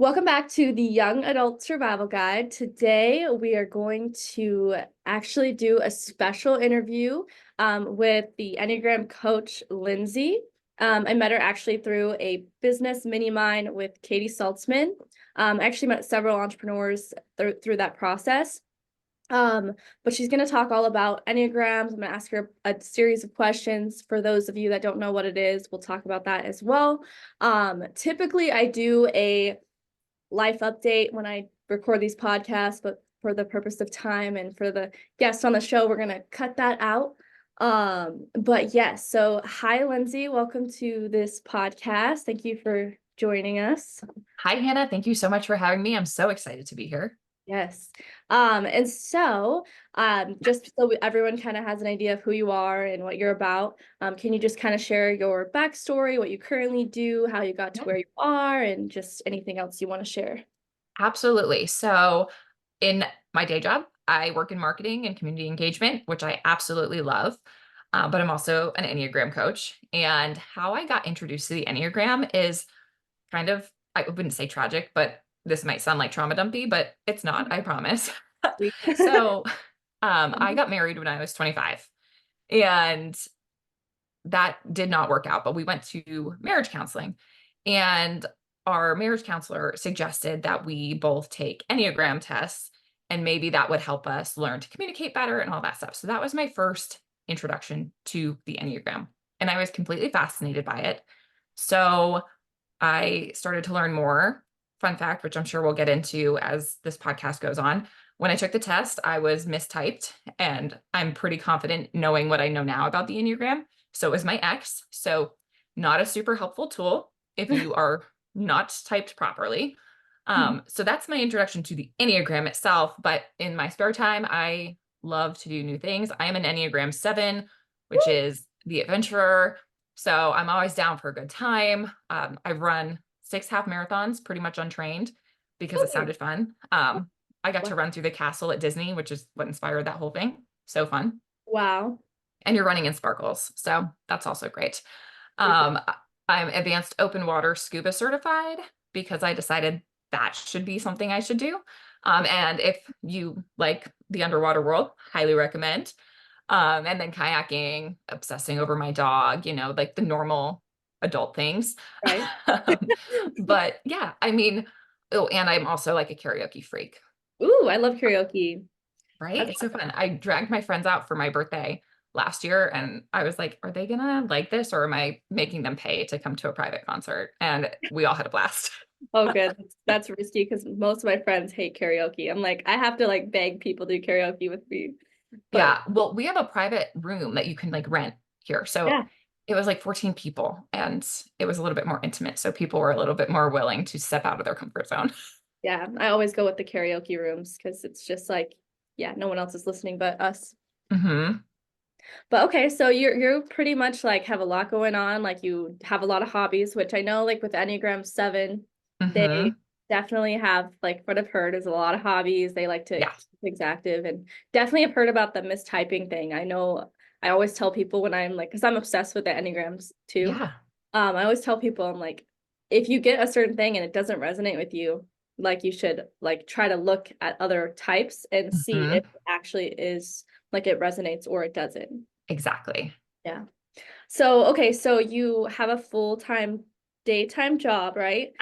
Welcome back to the Young Adult Survival Guide. Today, we are going to actually do a special interview with the Enneagram coach, Lindsey. I met her actually through a business mini mind with Katie Saltzman. I actually met several entrepreneurs through that process. But she's going to talk all about Enneagrams. I'm going to ask her a series of questions. For those of you that don't know what it is, we'll talk about that as well. Typically, I do a life update when I record these podcasts, but for the purpose of time and for the guests on the show, we're going to cut that out. But yes, so hi, Lindsey. Welcome to this podcast. Thank you for joining us. Hi, Hannah. Thank you so much for having me. I'm so excited to be here. Yes. Just so everyone kind of has an idea of who you are and what you're about, can you just kind of share your backstory, what you currently do, how you got to where you are, and just anything else you want to share? Absolutely. So, in my day job, I work in marketing and community engagement, which I absolutely love. But I'm also an Enneagram coach. And how I got introduced to the Enneagram is kind of, I wouldn't say tragic, but this might sound like trauma dumpy, but it's not, I promise. Sweet. So, I got married when I was 25. And that did not work out, but we went to marriage counseling. And our marriage counselor suggested that we both take Enneagram tests, and maybe that would help us learn to communicate better and all that stuff. So that was my first introduction to the Enneagram. And I was completely fascinated by it. So I started to learn more. Fun fact, which I'm sure we'll get into as this podcast goes on. When I took the test, I was mistyped, and I'm pretty confident knowing what I know now about the Enneagram. So is my ex. So not a super helpful tool if you are not typed properly. So that's my introduction to the Enneagram itself. But in my spare time, I love to do new things. I am an Enneagram 7, which is the adventurer. So I'm always down for a good time. I've run 6 half marathons, pretty much untrained because it sounded fun. I got to run through the castle at Disney, which is what inspired that whole thing. So fun. Wow. And you're running in sparkles. So that's also great. Um, I'm advanced open water scuba certified because I decided that should be something I should do. And if you like the underwater world, highly recommend. And then kayaking, obsessing over my dog, like the normal adult things. Right. But yeah, I mean, oh, and I'm also like a karaoke freak, Ooh, I love karaoke. right? That's It's so fun. I dragged my friends out for my birthday last year, and I was like, are they gonna like this, or am I making them pay to come to a private concert? And we all had a blast. oh good. That's risky because most of my friends hate karaoke. I'm like, I have to like beg people to do karaoke with me. But Yeah, well, we have a private room that you can like rent here. So yeah, it was like 14 people, and it was a little bit more intimate. So people were a little bit more willing to step out of their comfort zone. yeah. I always go with the karaoke rooms because it's just like, yeah, no one else is listening but us. Hmm. But okay, so you're pretty much like have a lot going on. Like you have a lot of hobbies, which I know like with Enneagram 7, they Hmm. definitely have like what I've heard is a lot of hobbies. They like to Yeah. keep things active and definitely have heard about the mistyping thing. I know I always tell people when I'm like, because I'm obsessed with the Enneagrams too. Yeah. I always tell people I'm like, if you get a certain thing and it doesn't resonate with you, like you should like try to look at other types and see if Hmm. it actually is like it resonates or it doesn't. Exactly. Yeah. So, okay, so you have a full-time daytime job, right?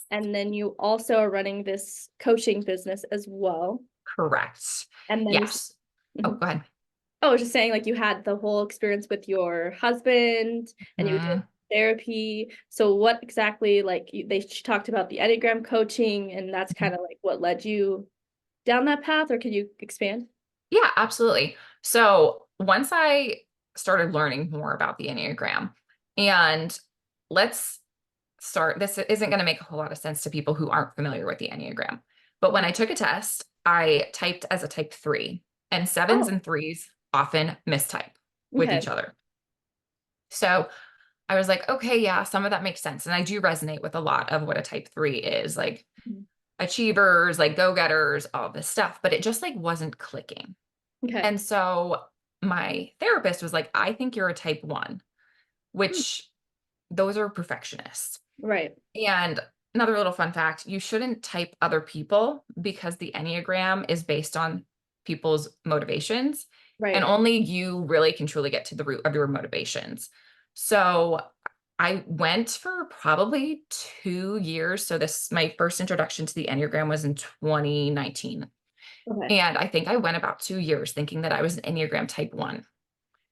And then you also are running this coaching business as well. Correct. And then you, Yes. Oh, Mhm. go ahead. Oh, I was just saying, like you had the whole experience with your husband and you were doing Hmm. therapy. So what exactly, like she talked about the Enneagram coaching, and that's kind of like what led you down that path, or can you expand? Yeah, absolutely. So once I started learning more about the Enneagram, and let's start, this isn't going to make a whole lot of sense to people who aren't familiar with the Enneagram. But when I took a test, I typed as a type 3, and sevens Oh, and threes often mistype with okay. each other. So I was like, okay, yeah, some of that makes sense. And I do resonate with a lot of what a type 3 is, like achievers, like go-getters, all this stuff, but it just like wasn't clicking. Okay. And so my therapist was like, I think you're a type 1, Hmm. which those are perfectionists. Right. And another little fun fact, you shouldn't type other people because the Enneagram is based on people's motivations, and Right. only you really can truly get to the root of your motivations. So I went for probably 2 years. So my first introduction to the Enneagram was in 2019. Okay. And I think I went about 2 years thinking that I was an Enneagram type 1.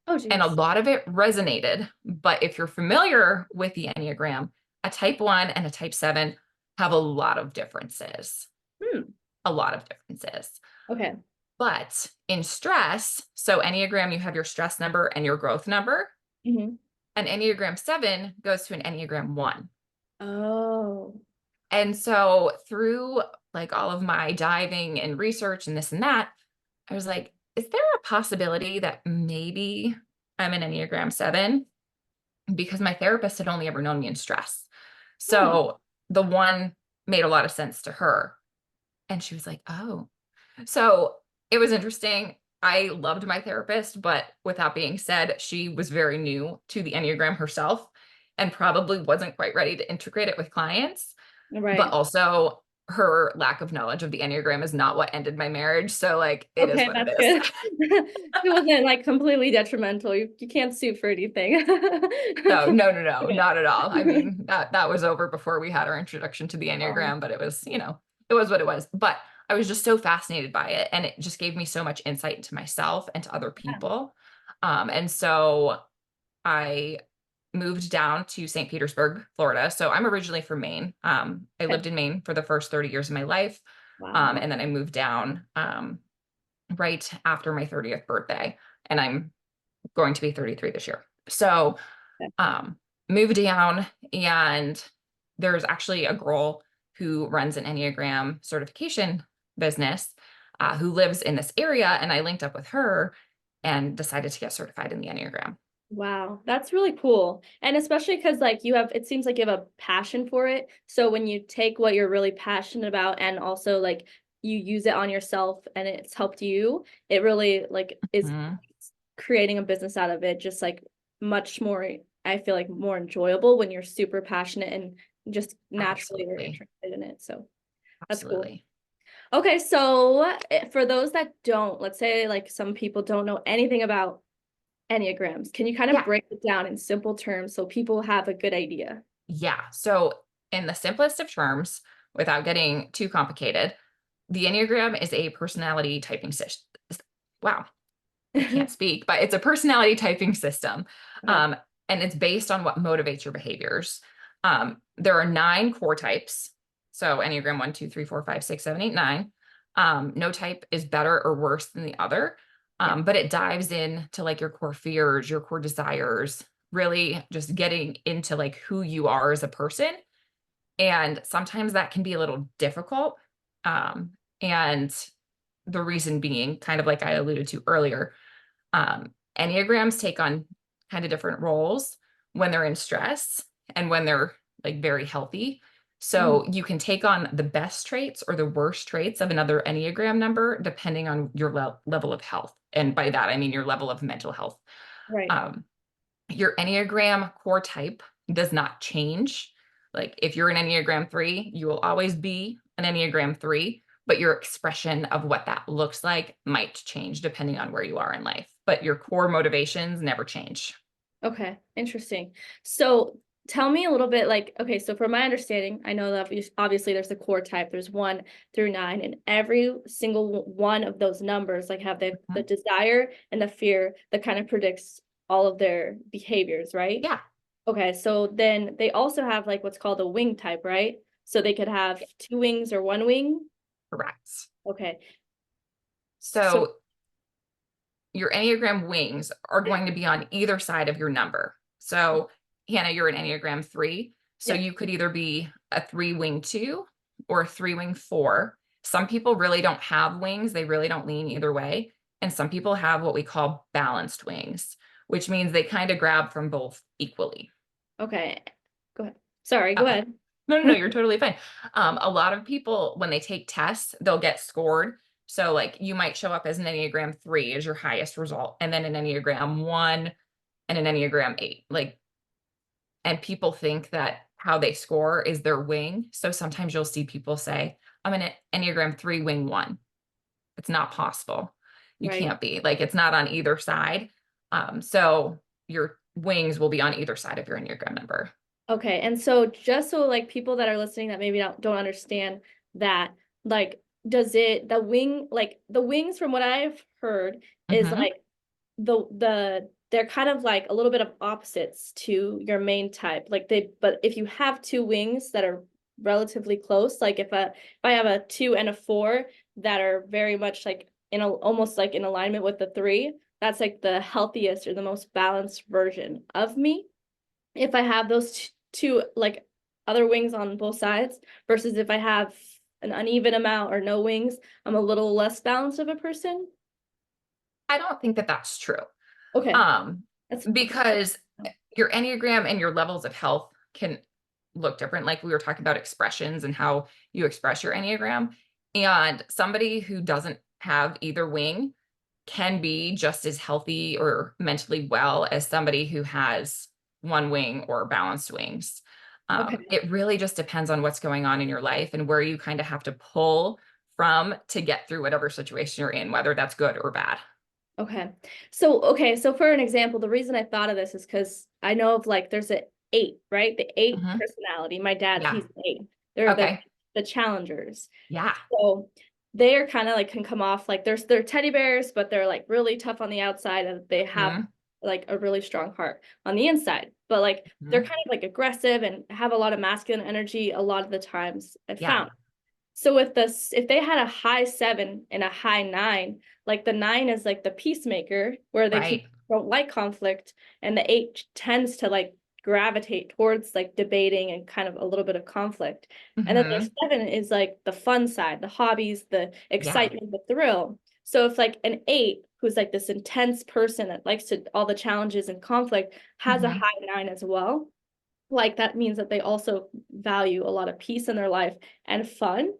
Oh, And a geez. lot of it resonated. But if you're familiar with the Enneagram, a type 1 and a type 7 have a lot of differences. Hmm. A lot of differences. Okay. But in stress, so Enneagram, you have your stress number and your growth number. Hmm. An Enneagram 7 goes to an Enneagram 1. Oh. And so through like all of my diving and research and this and that, I was like, is there a possibility that maybe I'm an Enneagram 7? Because my therapist had only ever known me in stress. Hmm. So the 1 made a lot of sense to her. And she was like, oh. So it was interesting. I loved my therapist, but with that being said, she was very new to the Enneagram herself and probably wasn't quite ready to integrate it with clients. But Right. also, her lack of knowledge of the Enneagram is not what ended my marriage. So, like, it is Okay, what it that's is. good. It wasn't like completely detrimental. You can't sue for anything. No, no, no, no, Okay. not at all. I mean, that was over before we had our introduction to the Um, Enneagram, but it was, it was what it was. But I was just so fascinated by it, and it just gave me so much insight into myself and to other yeah. people. And so I moved down to St. Petersburg, Florida. So I'm originally from Maine. I Okay. lived in Maine for the first 30 years of my life. Wow. And then I moved down right after my 30th birthday, and I'm going to be 33 this year. So Okay. um, moved down, and there's actually a girl who runs an Enneagram certification business who lives in this area, and I linked up with her and decided to get certified in the Enneagram. Wow, that's really cool. And especially because like it seems like you have a passion for it. So when you take what you're really passionate about and also like you use it on yourself and it's helped you, it really like is Mhm. creating a business out of it just like much more, I feel like more enjoyable when you're super passionate and just naturally are Absolutely. interested in it. So that's cool. Absolutely. Okay, so for those that don't, let's say like some people don't know anything about Enneagrams. Can you kind of Yeah. break it down in simple terms so people have a good idea? Yeah. So, in the simplest of terms, without getting too complicated, the Enneagram is a personality typing system. Wow, I can't speak, but it's a personality typing system. Okay. Um, and it's based on what motivates your behaviors. There are 9 core types. So Enneagram 1, 2, 3, 4, 5, 6, 7, 8, 9. No type is better or worse than the other. Yeah. But it dives into like your core fears, your core desires, really just getting into like who you are as a person. And sometimes that can be a little difficult. And the reason being, kind of like I alluded to earlier, Enneagrams take on kind of different roles when they're in stress and when they're like very healthy. Mhm. So you can take on the best traits or the worst traits of another Enneagram number depending on your level of health. And by that, I mean your level of mental health. Right. Um, your Enneagram core type does not change. Like if you're an Enneagram 3, you will always be an Enneagram 3, but your expression of what that looks like might change depending on where you are in life. But your core motivations never change. Okay. Interesting. So tell me a little bit like, okay, so from my understanding, I know that obviously there's the core type, there's 1 through 9, and every single one of those numbers like have the Mhm. desire and the fear that kind of predicts all of their behaviors, right? Yeah, Okay, so then they also have like what's called a wing type, right? So they could have 2 wings or 1 wing. correct. Okay. So So your Enneagram wings are going to be on either side of your number. So, Hannah, you're an Enneagram 3. So yeah. you could either be a 3 wing 2 or a 3 wing 4. Some people really don't have wings, they really don't lean either way. And some people have what we call balanced wings, which means they kind of grab from both equally. Okay. Go ahead. Sorry, go Oh, ahead. no, no, no, you're totally fine. A lot of people, when they take tests, they'll get scored. So, like, you might show up as an Enneagram 3 as your highest result, and then an Enneagram 1 and an Enneagram 8. Like, and people think that how they score is their wing. So sometimes you'll see people say, I'm an Enneagram 3 wing 1. It's not possible. You Right. can't be. Like, it's not on either side. So your wings will be on either side of your Enneagram number. Okay. And so just so like people that are listening that maybe don't understand that, like, does it the wings from what I've heard is Hmm. like they're kind of like a little bit of opposites to your main type. Like but if you have two wings that are relatively close, like if I have a 2 and a 4 that are very much like almost like in alignment with the 3, that's like the healthiest or the most balanced version of me. If I have those two like other wings on both sides versus if I have an uneven amount or no wings, I'm a little less balanced of a person. I don't think that that's true. Okay. Um, That's okay. because your Enneagram and your levels of health can look different. Like we were talking about expressions and how you express your Enneagram. And somebody who doesn't have either wing can be just as healthy or mentally well as somebody who has one wing or balanced wings. Okay. It really just depends on what's going on in your life and where you kind of have to pull from to get through whatever situation you're in, whether that's good or bad. Okay. So for an example, the reason I thought of this is because I know of like there's an 8, right? The 8 Hmm. personality. My dad, Yeah. he's an 8. They're Okay. the challengers. Yeah. So they're kind of like can come off like they're teddy bears, but they're like really tough on the outside and they have Hmm. like a really strong heart on the inside. But like they're Hmm. kind of like aggressive and have a lot of masculine energy a lot of the times I Yeah. found. So with this, if they had a high 7 and a high 9, like the 9 is like the peacemaker where they Right. don't like conflict, and the 8 tends to like gravitate towards like debating and kind of a little bit of conflict. And then the Hmm. 7 is like the fun side, the hobbies, the Yeah. excitement, the thrill. So if like an 8 who's like this intense person that likes to all the challenges and conflict has a Hmm. high 9 as well, like that means that they also value a lot of peace in their life and fun.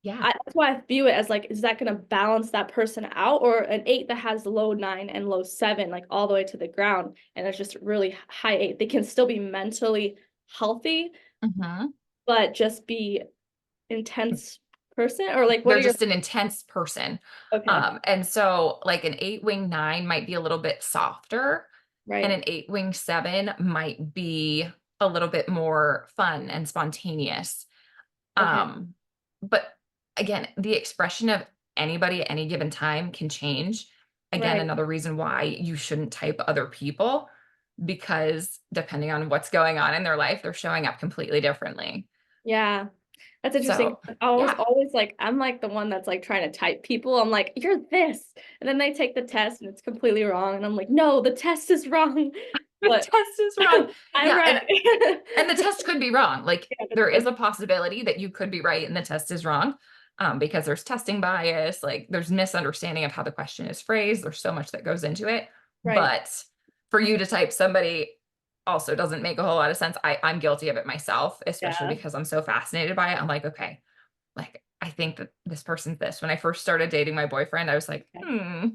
Yeah. That's why I view it as like, is that going to balance that person out, or an 8 that has low 9 and low 7, like all the way to the ground, and it's just really high 8. They can still be mentally healthy, Hmm. but just be intense person, or like, what They're are your, just an intense person. okay, And so like an 8 wing 9 might be a little bit softer, and right, an 8 wing 7 might be a little bit more fun and spontaneous. okay, Um, but again, the expression of anybody at any given time can change. Again, right. another reason why you shouldn't type other people, because depending on what's going on in their life, they're showing up completely differently. Yeah. That's interesting. So, I was yeah, always like, I'm like the one that's like trying to type people. I'm like, you're this. And then they take the test and it's completely wrong. And I'm like, no, the test is wrong. the But test is wrong. I'm Yeah, right. and the test could be wrong. Like Yeah, there is a possibility that you could be right and the test is wrong. Because there's testing bias, like there's misunderstanding of how the question is phrased. There's so much that goes into it. right. But for you to type somebody also doesn't make a whole lot of sense. I'm guilty of it myself, especially Yeah. because I'm so fascinated by it. I'm like, okay, like I think that this person's this. When I first started dating my boyfriend, I was like, Okay.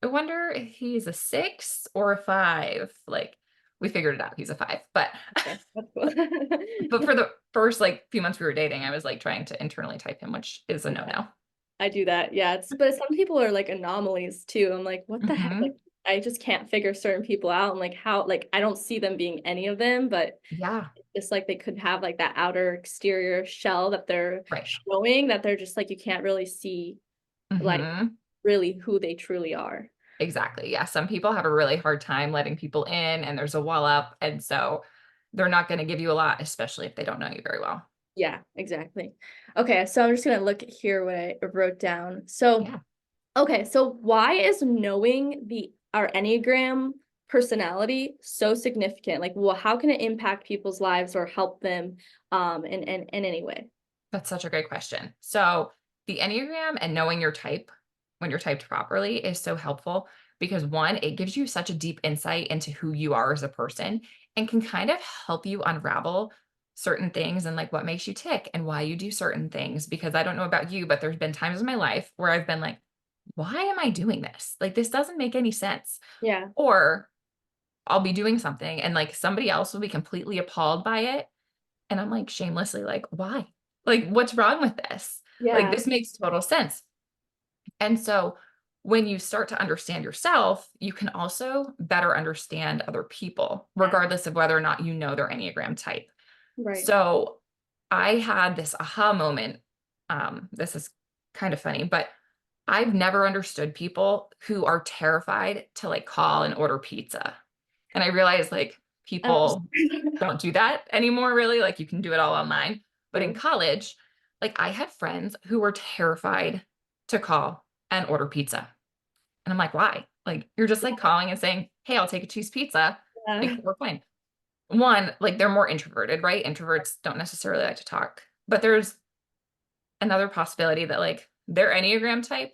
I wonder if he's a 6 or a 5. Like we figured it out. He's a 5. But Okay. That's cool. but for the first like few months we were dating, I was like trying to internally type him, which is a Okay. no-no. I do that. Yeah. But some people are like anomalies too. I'm like, what the heck? Like, Hmm. I just can't figure certain people out. I'm like, how, like, I don't see them being any of them, but Yeah. it's like they could have like that outer exterior shell that they're Right. showing that they're just like, you can't really see like Hmm. really who they truly are. Exactly. Yeah. Some people have a really hard time letting people in and there's a wall up. And so they're not going to give you a lot, especially if they don't know you very well. Yeah, exactly. Okay, so I'm just gonna look at here what I wrote down. So, Yeah. okay, so why is knowing the our Enneagram personality so significant? Like, well, how can it impact people's lives or help them in any way? That's such a great question. So, the Enneagram and knowing your type when you're typed properly is so helpful because one, it gives you such a deep insight into who you are as a person and can kind of help you unravel certain things and like what makes you tick and why you do certain things. Because I don't know about you, but there's been times in my life where I've been like, why am I doing this? Like, this doesn't make any sense. Yeah. Or I'll be doing something and like somebody else will be completely appalled by it And I'm like shamelessly like, why? Like, what's wrong with this? Like, Yeah. this makes total sense. And so when you start to understand yourself, you can also better understand other people, regardless of whether or not you know their Enneagram type. Right. So I had this aha moment. This is kind of funny, but I've never understood people who are terrified to like call and order pizza. And I realized like Oh, people don't do that anymore, really. Like you can do it all online. But in true. college, like I had friends who were terrified to call and order pizza. And I'm like, why? Like you're just like calling and saying, hey, I'll take a cheese pizza. Yeah. Like we're fine. One, like they're more introverted, right? Introverts don't necessarily like to talk. But there's another possibility that like their Enneagram type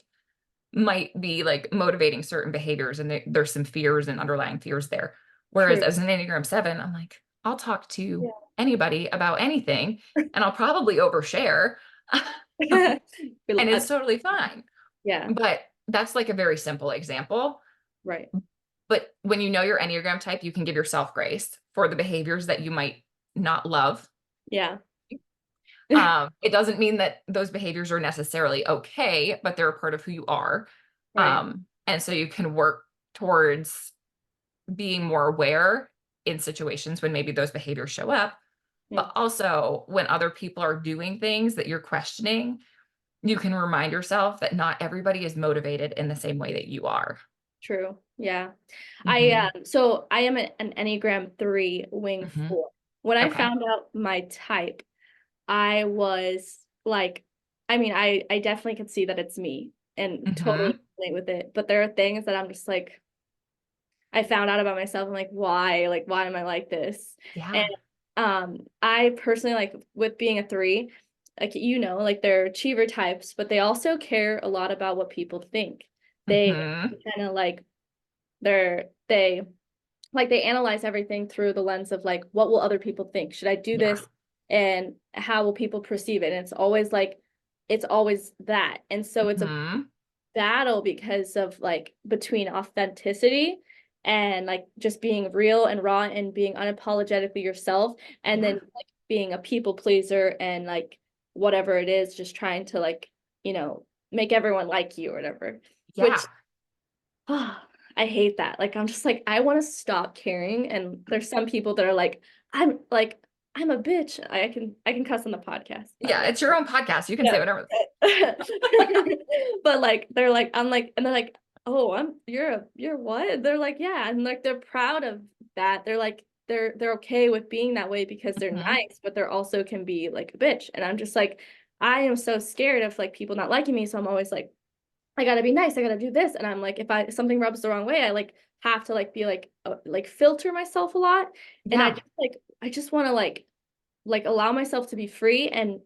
might be like motivating certain behaviors and there's some fears and underlying fears there. Whereas True. as an Enneagram 7, I'm like, I'll talk to Yeah. anybody about anything and I'll probably overshare and it's totally fine. Yeah. But that's like a very simple example. Right. But when you know your Enneagram type, you can give yourself grace for the behaviors that you might not love. Yeah. It doesn't mean that those behaviors are necessarily okay, but they're a part of who you are. Right. And so you can work towards being more aware in situations when maybe those behaviors show up, Yeah. but also when other people are doing things that you're questioning, you can remind yourself that not everybody is motivated in the same way that you are. True. Yeah. Hmm. So I am an Enneagram 3 wing Hmm. 4. When I Okay. found out my type, I was like, I mean, I definitely could see that it's me and totally Hmm. relate with it. But there are things that I'm just like, I found out about myself. I'm like, why? Like, why am I like this? And Yeah. I personally like with being a 3, like like they're achiever types, but they also care a lot about what people think. They Hmm. kind of like they analyze everything through the lens of like, what will other people think? Should I do Yeah. this? And how will people perceive it? And it's always that. And so it's a Hmm. battle because of like between authenticity and like just being real and raw and being unapologetically yourself, and then Yeah. like being a people pleaser and like whatever it is, just trying to like, make everyone like you or whatever. Yeah. Which I hate that. Like I'm just like I want to stop caring. And there's some people that are like I'm a bitch. I can cuss on the podcast, but Yeah. It's your own podcast. You can say yeah. whatever. But like they're like I'm like and they're like, "Oh, you're what?" They're like, "Yeah." And like they're proud of that. They're like they're okay with being that way because they're Hmm. nice, but they're also can be like a bitch. And I'm just like I am so scared of like people not liking me, so I'm always like I gotta be nice. I gotta do this. And I'm like, if something rubs the wrong way, I like have to like be like filter myself a lot. And Yeah. I just want to like allow myself to be free and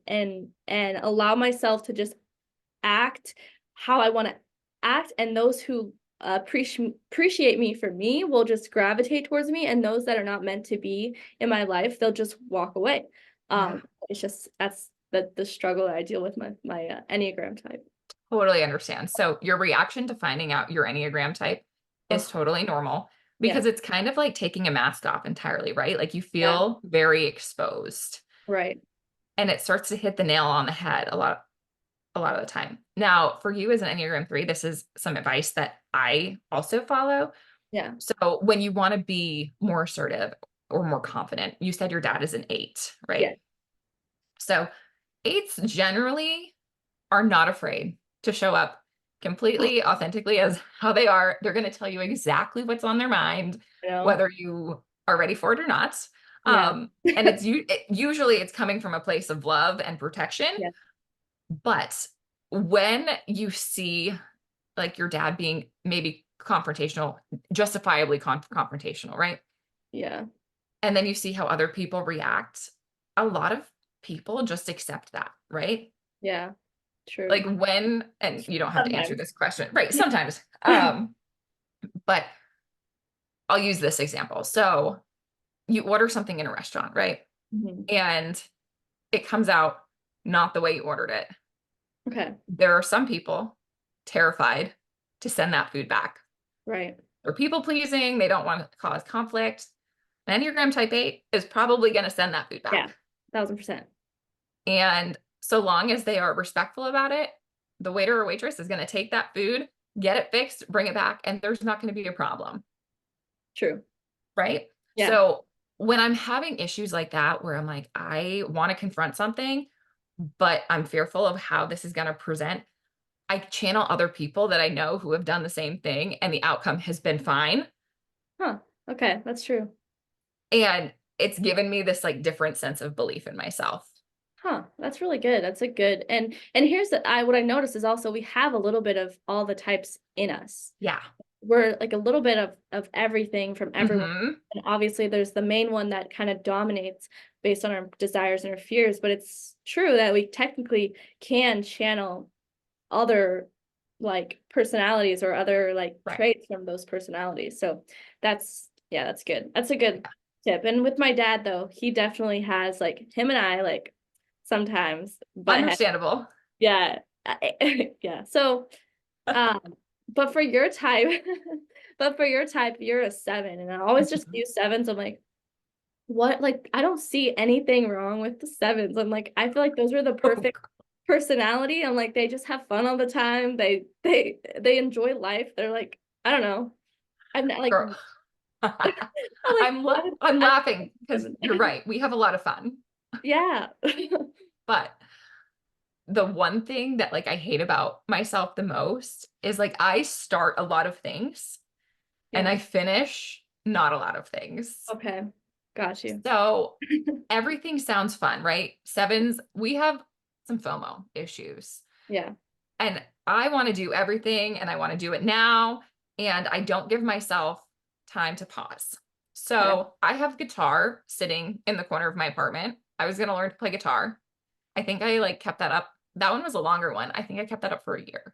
allow myself to just act how I want to act. And those who appreciate me for me will just gravitate towards me. And those that are not meant to be in my life, they'll just walk away. Yeah. It's just that's the struggle that I deal with my Enneagram type. Totally understand. So your reaction to finding out your Enneagram type is Oh, totally normal yeah, because it's kind of like taking a mask off entirely, right? Like you yeah, feel very exposed right. and it starts to hit the nail on the head a lot of the time. Now, for you as an Enneagram 3, this is some advice that I also follow. Yeah, So when you want to be more assertive or more confident, you said your dad is an 8, yeah, right? So eights generally are not afraid to show up completely authentically as how they are. They're going to tell you exactly what's on their mind, you know, whether you are ready for it or not. yeah, And usually it's coming from a place of love and protection. yeah, But when you see like your dad being maybe confrontational, justifiably confrontational, right? yeah, And then you see how other people react, a lot of people just accept that, right? yeah, Like true. when, and you don't have to answer Sometimes. this question, right? Sometimes. But I'll use this example. So you order something in a restaurant, right? Mhm. And it comes out not the way you ordered it. Okay, There are some people terrified to send that food back. right. They're people pleasing. They don't want to cause conflict. An Enneagram type 8 is probably going to send that food Yeah, back. 1,000%. And so long as they are respectful about it, the waiter or waitress is going to take that food, get it fixed, bring it back, and there's not going to be a problem. True. Right? Yeah. So when I'm having issues like that, where I'm like, I want to confront something, but I'm fearful of how this is going to present, I channel other people that I know who have done the same thing and the outcome has been fine. Huh. Okay, that's true. And it's given me this like different sense of belief in myself. Huh, that's really good. That's a good and here's the I what I noticed is also we have a little bit of all the types in us. Yeah. We're like a little bit of everything from everyone. Hmm. And obviously there's the main one that kind of dominates based on our desires and our fears, but it's true that we technically can channel other like personalities or other like Right. traits from those personalities. So that's yeah, that's good. That's a good tip. And with my dad though, he definitely has like him and I like sometimes but Understandable. yeah. Yeah. So um but for your type but for your type you're a 7 and I always just Mhm. use sevens. I'm like what like I don't see anything wrong with the sevens. I'm like I feel like those are the Oh, perfect personality. I'm like they just have fun all the time. They enjoy life. They're like I don't know. I'm not like girl. I'm like I'm I'm laughing because seven. you're right. We have a lot of fun. Yeah. But the one thing that like I hate about myself the most is like I start a lot of things and Yeah. I finish not a lot of things. Okay. Got you. So everything sounds fun, right? Sevens, we have some FOMO issues. Yeah. And I want to do everything and I want to do it now. And I don't give myself time to pause. Okay. So I have guitar sitting in the corner of my apartment. I was going to learn to play guitar. I think I like kept that up. That one was a longer one. I think I kept that up for a year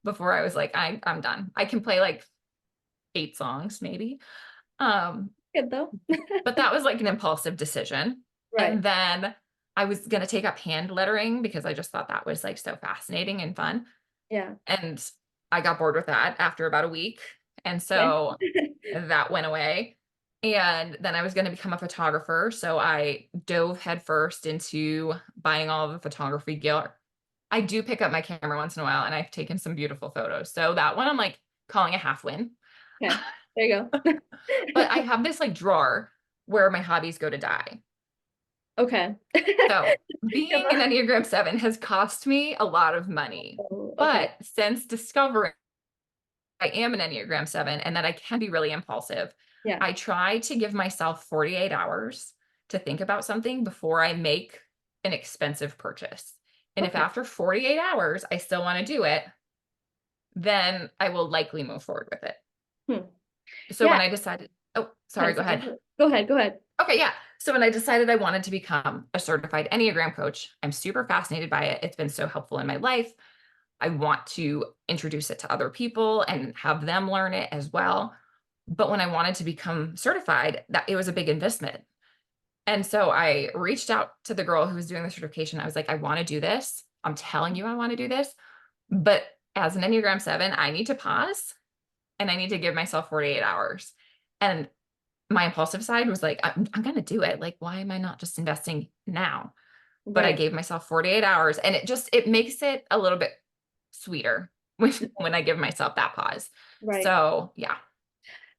before I was like, I'm done. I can play like 8 songs maybe. Um, Good though. but that was like an impulsive decision. Right. And then I was going to take up hand lettering because I just thought that was like so fascinating and fun. Yeah. And I got bored with that after about a week. And Okay. so that went away. And then I was going to become a photographer. So I dove headfirst into buying all the photography gear. I do pick up my camera once in a while and I've taken some beautiful photos. So that one I'm like calling a half win. Okay. There you But I go. have this like drawer where my hobbies go to die. Okay. So being an Come Enneagram 7 has cost me a lot of money. on. Okay. But since discovering I am an Enneagram 7 and that I can be really impulsive, Yeah. I try to give myself 48 hours to think about something before I make an expensive purchase. And if Okay. after 48 hours I still want to do it, then I will likely move forward with it. Hmm. So when Yeah. I decided, oh, sorry, I'm go sorry. ahead. Go ahead. Go ahead. Okay, yeah. So when I decided I wanted to become a certified Enneagram coach, I'm super fascinated by it. It's been so helpful in my life. I want to introduce it to other people and have them learn it as well. But when I wanted to become certified, that it was a big investment. And so I reached out to the girl who was doing the certification. I was like, I want to do this. I'm telling you I want to do this. But as an Enneagram 7, I need to pause and I need to give myself 48 hours. And my impulsive side was like, I'm going to do it. Like, why am I not just investing now? But I Right. gave myself 48 hours and it makes it a little bit sweeter when I give myself that pause. Right. So yeah.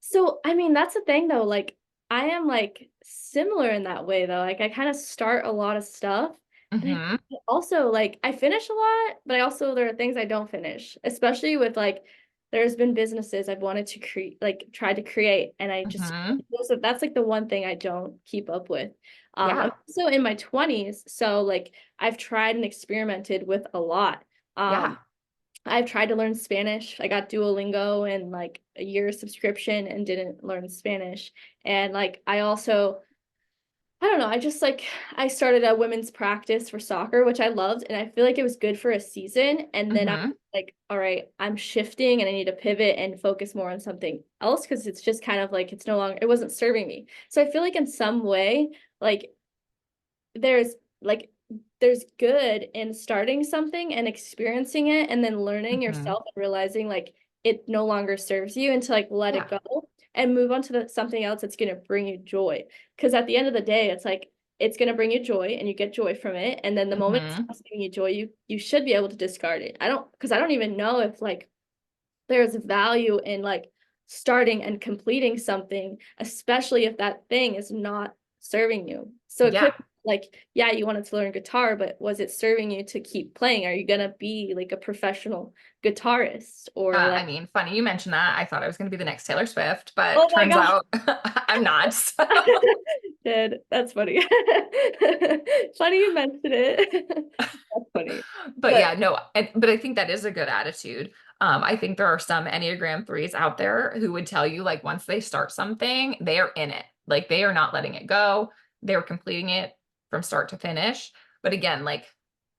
So, I mean, that's the thing though. Like, I am like similar in that way though. Like, I kind of start a lot of stuff. And I Hmm. also like I finish a lot, but I also there are things I don't finish, especially with like there's been businesses I've wanted to create, like try to create, and I just Hmm. that's like the one thing I don't keep up with. I'm Yeah. also in my 20s, so like I've tried and experimented with a lot. Yeah. Um, I've tried to learn Spanish. I got Duolingo and like a year subscription and didn't learn Spanish. And like I also I don't know, I just like I started a women's practice for soccer, which I loved, and I feel like it was good for a season. And then I Hmm. was like, all right, I'm shifting and I need to pivot and focus more on something else because it's just kind of like it's no longer it wasn't serving me. So I feel like in some way, like there's like there's good in starting something and experiencing it and then learning Hmm. yourself and realizing like it no longer serves you and to like let it Yeah. go and move on to something else that's going to bring you joy because at the end of the day it's like it's going to bring you joy and you get joy from it. And then the moment it's Mm-hmm. not bringing you joy, you should be able to discard it. Because I don't even know if like there's value in like starting and completing something, especially if that thing is not serving you. So it could Yeah. like, yeah, you wanted to learn guitar, but was it serving you to keep playing? Are you gonna be like a professional guitarist or I like, mean, funny you mentioned that. I thought I was going to be the next Taylor Swift, but oh my turns God, out I'm not. So. Did that's funny. Funny you mentioned it. That's funny. But But yeah, no, but I think that is a good attitude. I think there are some Enneagram threes out there who would tell you like once they start something, they are in it. Like they are not letting it go. They're completing it from start to finish. But again, like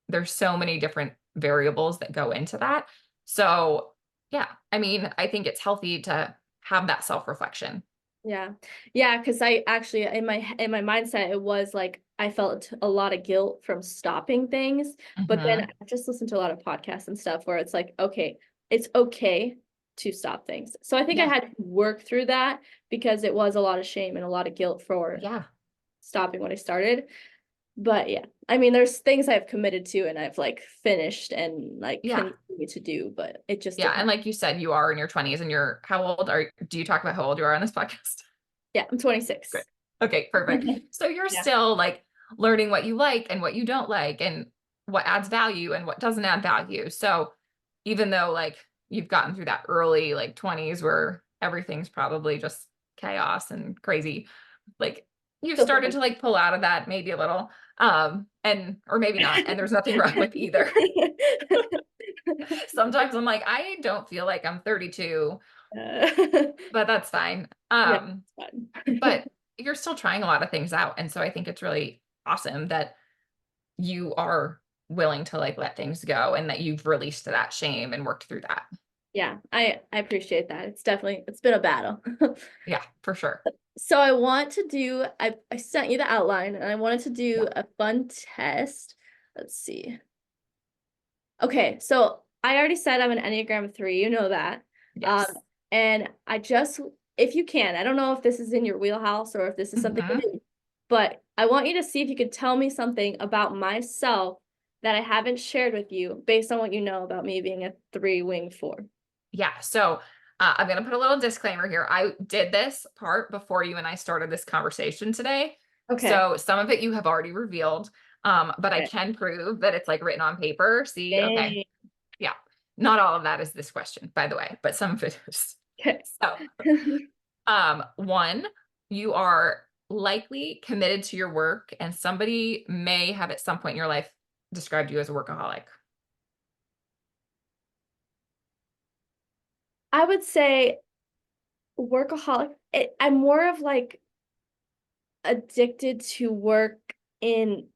there's so many different variables that go into that. So yeah, I mean, I think it's healthy to have that self-reflection. yeah. Yeah, because I actually in my mindset it was like I felt a lot of guilt from stopping things, but then Hmm. I just listened to a lot of podcasts and stuff where it's like, okay, it's okay to stop things. So I think I Yeah. had to work through that because it was a lot of shame and a lot of guilt for Yeah. stopping what I started. But yeah, I mean, there's things I've committed to and I've like finished and like Yeah. continue to do, but it just Yeah. And depends. like you said, you are in your 20s and you're how old are do you talk about how old you are on this podcast? Yeah, I'm Great. 26. Okay, perfect. So you're Yeah. still like learning what you like and what you don't like and what adds value and what doesn't add value. So even though like you've gotten through that early like 20s where everything's probably just chaos and crazy, like you've Still started figuring to like pull out of that maybe a little and or maybe not and there's nothing wrong with either. Sometimes I'm like I don't feel like I'm 32, Uh, but that's fine. yeah, it's But fun. you're still trying a lot of things out. And so I think it's really awesome that you are willing to like let things go and that you've released that shame and worked through that. Yeah, I appreciate that. It's been a battle. Yeah, for sure. So I want to do I sent you the outline and I wanted to Yeah. do a fun test. Let's see. Okay, so I already said I'm an Enneagram 3, you know that. Um, Yes. and I just, if you can, I don't know if this is in your wheelhouse or if this is something you Hmm. do, but I want you to see if you could tell me something about myself that I haven't shared with you based on what you know about me being a 3 wing 4. Yeah. So I'm going to put a little disclaimer here. I did this part before you and I started this conversation today. Okay. So some of it you have already revealed, but I Okay. can prove that it's like written on paper. See, okay. Dang. Yeah. Not all of that is this question, by the way, but some of it is. Okay. So one, you are likely committed to your work, and somebody may have at some point in your life described you as a workaholic. I would say workaholic. I'm more of like addicted to work in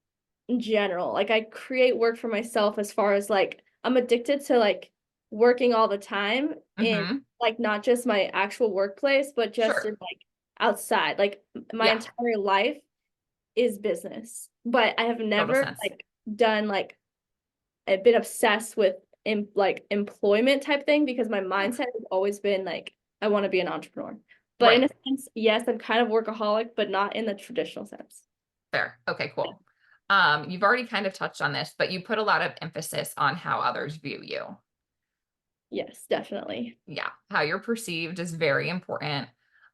general. Like I create work for myself as far as like I'm addicted to like working all the time in Mm-hmm. like not just my actual workplace, but just in Sure. like outside. Like my Yeah. entire life is business. But I have Total never sense. like done like I've been obsessed with like employment type thing because my Yeah. mindset has always been like I want to be an entrepreneur. But in Right. a sense, yes, I'm kind of workaholic, but not in the traditional sense. Fair. Okay, cool. You've already kind of touched on this, but you put a lot of emphasis on how others view you. Yes, definitely. Yeah. How you're perceived is very important.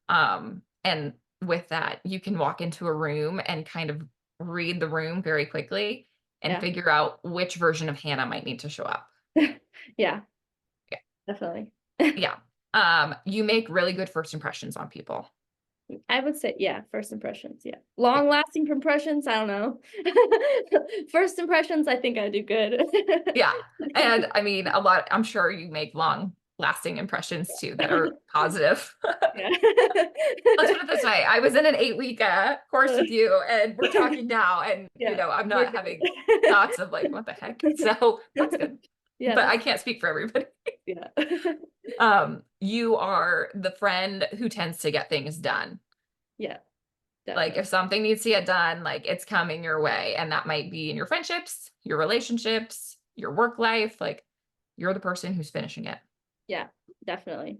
And with that, you can walk into a room and kind of read the room very quickly and Yeah. figure out which version of Hannah might need to show up. Yeah, Yeah. definitely. Yeah. You make really good first impressions on people. I would say, yeah, first impressions. Yeah. Yeah. Long lasting impressions, I don't know. First impressions, I think I do good. Yeah. And I mean, I'm sure you make long lasting impressions too that are positive. Yeah. Let's put it this way. I was in an 8 week course with you and we're talking now and Yeah, I'm we're not having good. thoughts of like, what the heck? So that's good. Yeah, But I that's can't speak for everybody. yeah. You are the friend who tends to get things done. Yeah, Like if definitely. something needs to get done, like it's coming your way. And that might be in your friendships, your relationships, your work life. Like you're the person who's finishing it. Yeah, definitely.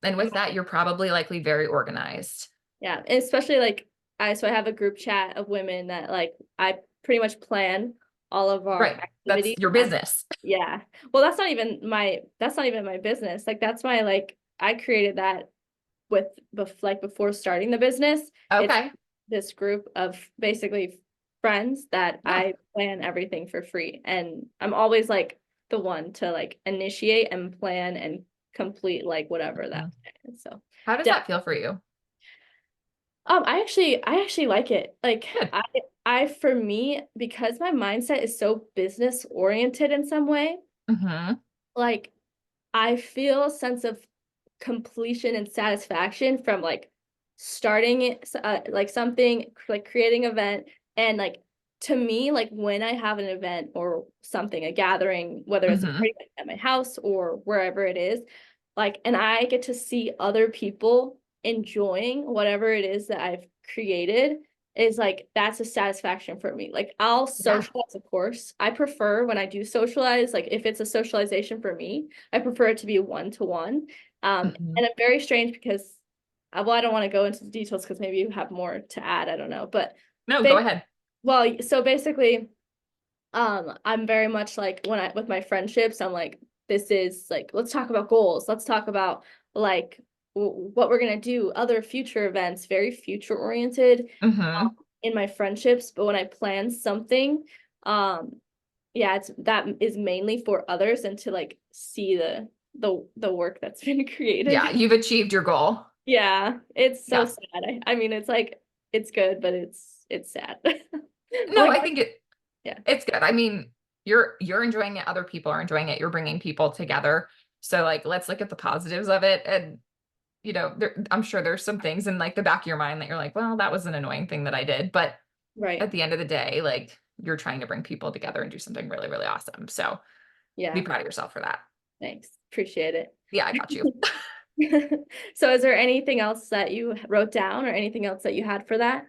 And with that, you're probably likely very organized. Yeah, and especially like I have a group chat of women that like I pretty much plan all of our Right. That's activities. your business. Yeah. Well, that's not even my business. Like that's my like I created that like before starting the business. It's Okay. this group of basically friends that Yeah. I plan everything for free. And I'm always like the one to like initiate and plan and complete like whatever that Mhm. is. So How does yeah. that feel for you? I actually like it. Like Good. for me, because my mindset is so business oriented in some way, Hmm. like I feel a sense of completion and satisfaction from like starting it, like something like creating an event. And like to me, like when I have an event or something, a gathering, whether it's a Hmm. party at my house or wherever it is, like, and I get to see other people enjoying whatever it is that I've created, is like that's a satisfaction for me. Like I'll Yeah. socialize, of course. I prefer when I do socialize, like if it's a socialization for me, I prefer it to be one to one. Hmm. And I'm very strange because, well, I don't want to go into the details because maybe you have more to add. I don't know, but No, go ba ahead. well, so basically, I'm very much like when I with my friendships, I'm like, this is like, let's talk about goals. Let's talk about like what we're gonna do, other future events, very future oriented Hmm. in my friendships. But when I plan something, um, yeah, it's that is mainly for others and to like see the work that's been Yeah, created. you've achieved your goal. Yeah, it's so Yeah. sad. I mean, it's like it's good, but it's sad. No, Like, I think yeah, it's good. I mean, you're enjoying it, other people are enjoying it, you're bringing people together. So like let's look at the positives of it. And I'm sure there's some things in like the back of your mind that you're like, well, that was an annoying thing that I did. But right. at the end of the day, like you're trying to bring people together and do something really, really awesome. So be Yeah, proud of yourself for that. thanks. Appreciate Yeah, I got you. it. So is there anything else that you wrote down or anything else that you had for that?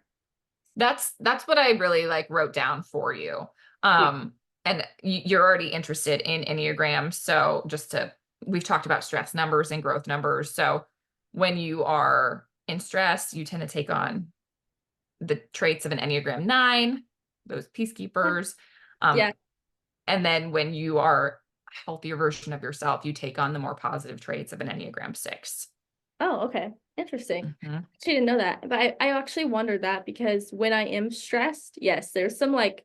That's what I really like wrote down for you. Yeah. Um, and you're already interested in Enneagram. So we've talked about stress numbers and growth numbers. So when you are in stress, you tend to take on the traits of an Enneagram 9, those peacekeepers. Um, Yeah. and then when you are a healthier version of yourself, you take on the more positive traits of an Enneagram 6. Oh, okay. Interesting. Mhm. Actually didn't know that. But I actually wondered that because when I am stressed, yes, there's some like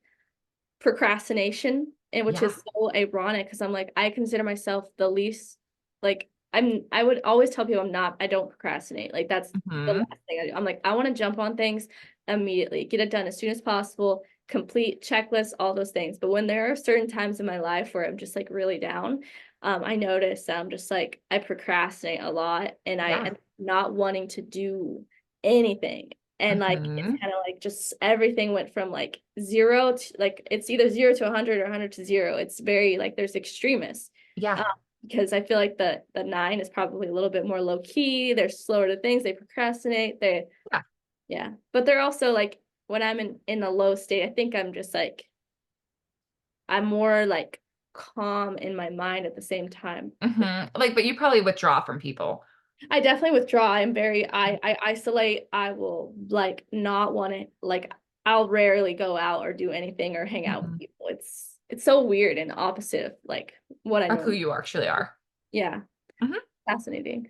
procrastination, and which Yeah. is so ironic because I'm like I consider myself the least like I would always tell people I don't procrastinate. Like that's the Hmm. last thing I do. I'm like I want to jump on things immediately, get it done as soon as possible, complete checklist, all those things. But when there are certain times in my life where I'm just like really down, I notice that I'm just like I procrastinate a lot and I Yeah. am not wanting to do anything. And like it's Hmm. kind of like just everything went from like zero to like it's either 0 to 100 or 100 to 0. It's very like there's extremists. Yeah. Um, because I feel like the 9 is probably a little bit more low key. They're slower to things. They procrastinate. They Yeah. Yeah, but they're also like when I'm in a low state, I think I'm just like I'm more like calm in my mind at the same time. Like, but you probably withdraw from people. I definitely withdraw. I'm very I isolate. I will like not want to like I'll rarely go out or do anything or hang out with Mhm. people. It's so weird and opposite of like what I Of who normally. you actually are. Yeah, Mhm. fascinating.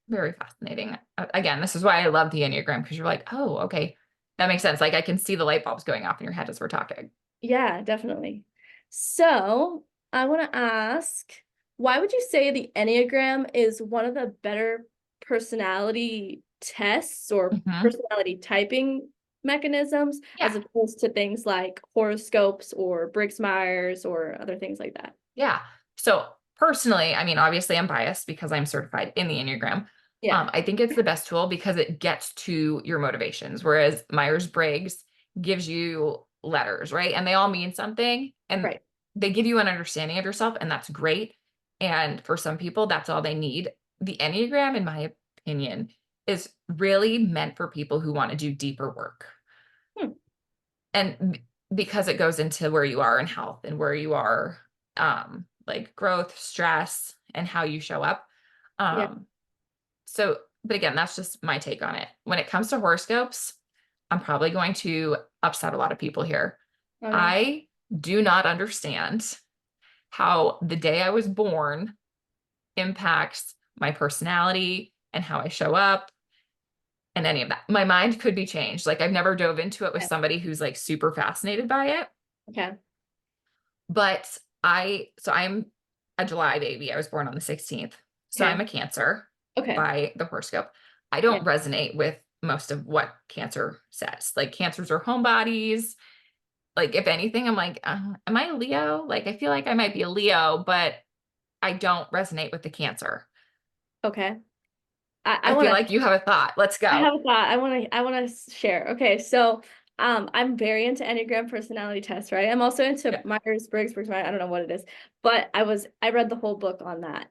Very fascinating. Again, this is why I love the Enneagram because you're like, oh, okay, that makes sense. Like I can see the light bulbs going off in your head as we're talking. Yeah, definitely. So, I want to ask, why would you say the Enneagram is one of the better personality tests or Hmm. personality typing mechanisms Yeah. as opposed to things like horoscopes or Briggs-Myers or other things like that? Yeah. So personally, I mean, obviously I'm biased because I'm certified in the Enneagram. Yeah, I think it's the best tool because it gets to your motivations, whereas Myers-Briggs gives you letters, right? And they all mean something and right. they give you an understanding of yourself, and that's great. And for some people, that's all they need. The Enneagram, in my opinion, is really meant for people who want to do deeper work. Hmm. And because it goes into where you are in health and where you are like growth, stress, and how you show up. Yeah. um but again, that's just my take on it. When it comes to horoscopes, I'm probably going to upset a lot of people here. Okay. I do not understand how the day I was born impacts my personality and how I show up and any of that. My mind could be changed. Like I've never dove into it with Okay. somebody who's like super fascinated by it. Okay. But I'm a July baby. I was born on the 16th. So Okay. I'm a Cancer Okay. by the horoscope. I Yeah. don't resonate with most of what Cancer says. Like Cancers are homebodies. Like if anything, I'm like, am I a Leo? Like I feel like I might be a Leo, but I don't resonate with the Cancer. Okay. I I want feel to like you have a thought. Let's I go. have a thought. I want to share. Okay, so I'm very into Enneagram personality tests, right? I'm also into Yeah. Myers-Briggs, I don't know what it is, but I read the whole book on that.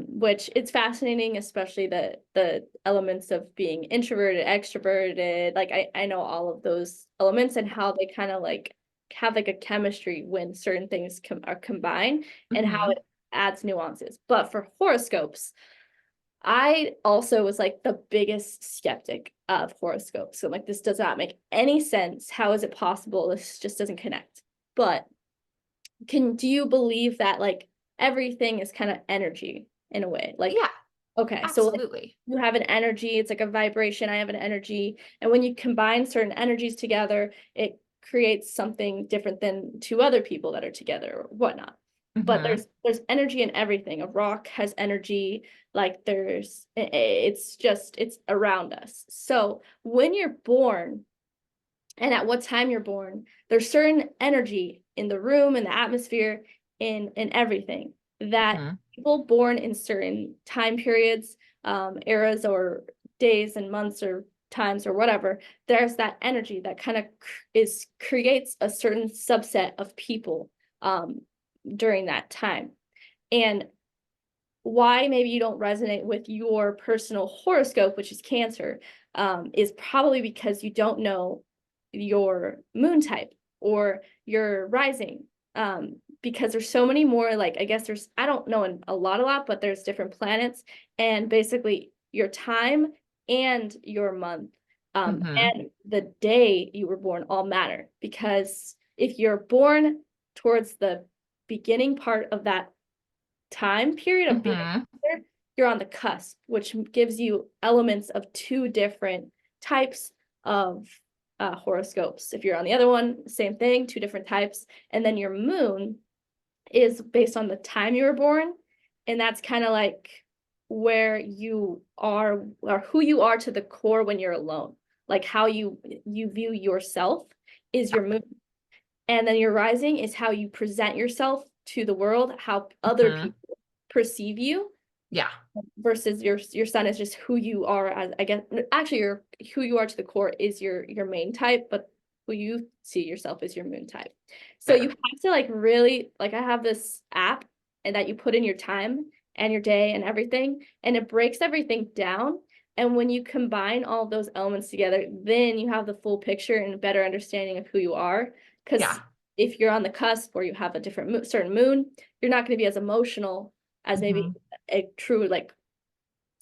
Which it's fascinating, especially the elements of being introverted, extroverted. Like I know all of those elements and how they kind of like have like a chemistry when certain things are combined and how Hmm. it adds nuances. But for horoscopes, I also was like the biggest skeptic of horoscopes. So I'm like, this does not make any sense. How is it possible? This just doesn't connect. But do you believe that like everything is kind of energy in a way? Like, Yeah, okay, so like absolutely. you have an energy, it's like a vibration, I have an energy. And when you combine certain energies together, it creates something different than two other people that are together or whatnot. But Hmm. there's energy in everything. A rock has energy, like it's around us. So when you're born, and at what time you're born, there's certain energy in the room, in the atmosphere, in everything that Hmm. people born in certain time periods, eras or days and months or times or whatever, there's that energy that kind of creates a certain subset of people during that time. And why maybe you don't resonate with your personal horoscope, which is Cancer, is probably because you don't know your moon type or your rising. Because there's so many more, like, I guess I don't know a lot, but there's different planets, and basically your time and your month, Hmm. and the day you were born all matter. Because if you're born towards the beginning part of that time period of being Hmm. there, you're on the cusp, which gives you elements of two different types of horoscopes. If you're on the other one, same thing, two different types. And then your moon is based on the time you were born. And that's kind of like where you are or who you are to the core when you're alone. Like how you view yourself is your moon. And then your rising is how you present yourself to the world, how other Hmm. people perceive you, Yeah. versus your sun is just who you are as, I guess, actually your who you are to the core is your main type, but who you see yourself is your moon type. So you Fair. have to like really, like, I have this app and that you put in your time and your day and everything, and it breaks everything down. And when you combine all those elements together, then you have the full picture and a better understanding of who you are. Because Yeah. if you're on the cusp or you have a different certain moon, you're not going to be as emotional as maybe Hmm. a true like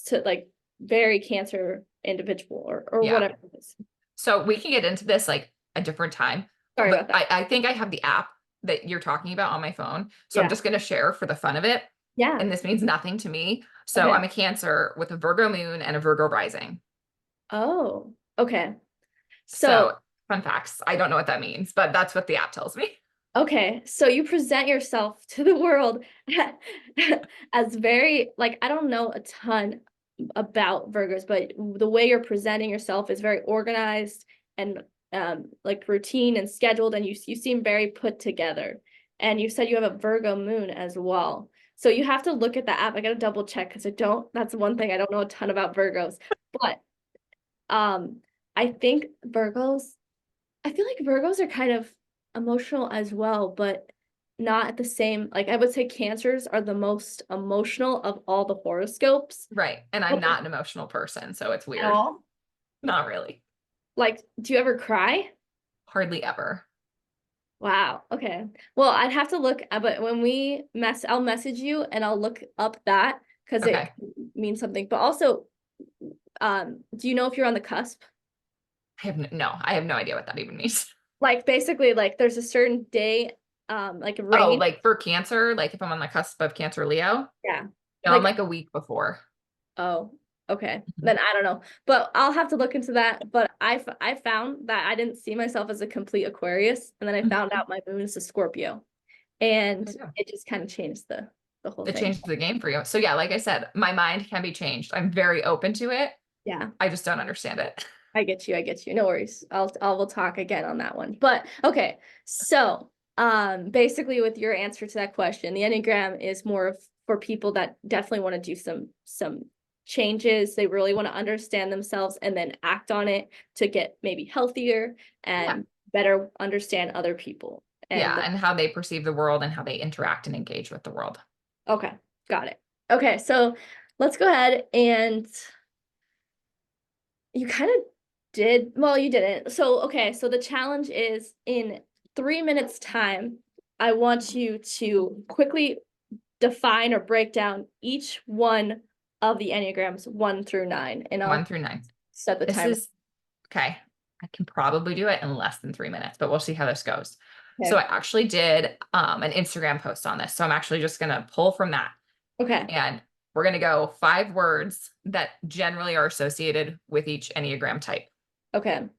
to like very Cancer individual or Yeah. whatever it is. So we can get into this like a different time, Sorry but about that. I think I have the app that you're talking about on my phone. So I'm Yeah. just going to share for the fun of it. Yeah. And this means nothing to me. So Okay. I'm a Cancer with a Virgo moon and a Virgo rising. Oh, okay. So So, fun facts. I don't know what that means, but that's what the app tells me. okay. So you present yourself to the world as very, like, I don't know a ton about Virgos, but the way you're presenting yourself is very organized and like routine and scheduled, and you seem very put together. And you said you have a Virgo moon as well. So you have to look at the app. I gotta double check because that's one thing I don't know a ton about Virgos. But um I think I feel like Virgos are kind of emotional as well, but not at the same, like I would say Cancers are the most emotional of all the horoscopes. Right. And I'm But not an emotional person, so it's at weird. all. Not really. Like, do you ever cry? Hardly ever. Wow. Okay. Well, I'd have to look, but when I'll message you and I'll look up that because it Okay. means something. But also, do you know if you're on the cusp? I have no idea what that even means. Like basically like there's a certain day, like Oh, rain. like for Cancer, like if I'm on the cusp of Cancer Leo, Yeah. no, I'm Like, like a week before. oh, okay. Mhm. Then I don't know. But I'll have to look into that. But I found that I didn't see myself as a complete Aquarius. And then I found out my moon is a Scorpio. And There you go. it just kind of changed the whole It thing. changed the game for you. So yeah, like I said, my mind can be changed. I'm very open to it. Yeah. I just don't understand it. I get you. I get you. No worries. We'll talk again on that one. But okay. So, basically with your answer to that question, the Enneagram is more of for people that definitely want to do some changes. They really want to understand themselves and then act on it to get maybe healthier Yeah. and better understand other people. Yeah, And and how they perceive the world and how they interact and engage with the world. okay, got it. Okay, so let's go ahead and you kind of did, well, you didn't. So, okay, so the challenge is in 3 minutes time, I want you to quickly define or break down each one of the Enneagrams 1 through 9, and One I'll through nine. set the This timer. is okay. I can probably do it in less than 3 minutes, but we'll see how this goes. So Okay. I actually did an Instagram post on this. So I'm actually just going to pull from that. Okay. And we're going to go 5 words that generally are associated with each Enneagram type. Okay. I'm